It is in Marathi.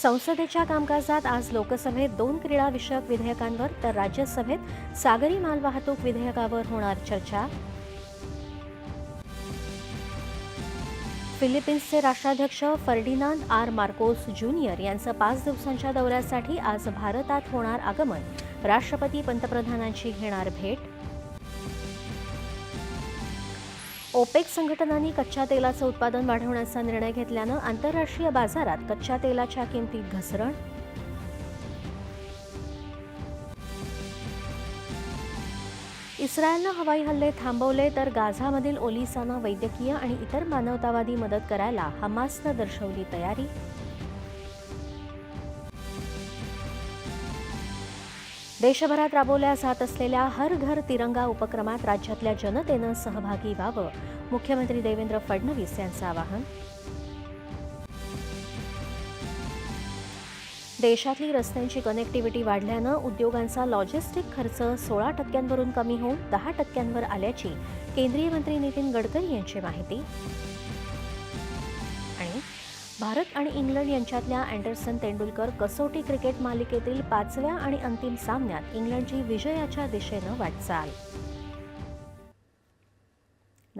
संसदेच्या कामकाजात आज लोकसभेत 2 क्रीडा विषयक विधेयकांवर तर राज्यसभेत सागरी मालवाहतूक विधेयकावर होणार चर्चा. फिलिपिन्सचे राष्ट्राध्यक्ष फर्डिनांड आर मार्कोस ज्युनियर यांचं 5 दिवसांच्या दौऱ्यासाठी आज भारतात होणार आगमन. राष्ट्रपती पंतप्रधानांची घेणार भेट. ओपेक संघटनांनी कच्च्या तेलाचं उत्पादन वाढवण्याचा निर्णय घेतल्यानं आंतरराष्ट्रीय बाजारात कच्च्या तेलाच्या किमतीत घसरण. इस्रायलनं हवाई हल्ले थांबवले तर गाझामधील ओलिसांना वैद्यकीय आणि इतर मानवतावादी मदत करायला हमासनं दर्शवली तयारी. देशभरात राबवल्या जात असलेल्या हर घर तिरंगा उपक्रमात राज्यातल्या जनतेनं सहभागी व्हावं, मुख्यमंत्री देवेंद्र फडणवीस यांचं आवाहन. देशातली रस्त्यांची कनेक्टिव्हिटी वाढल्यानं उद्योगांचा लॉजिस्टिक खर्च 16% कमी होऊन 10% आल्याची केंद्रीय मंत्री नितीन गडकरी यांची माहिती. आणि भारत आणि इंग्लंड यांच्यातल्या अँडरसन तेंडुलकर कसोटी क्रिकेट मालिकेतील 5व्या आणि अंतिम सामन्यात इंग्लंडची विजयाच्या दिशेनं वाटचाल.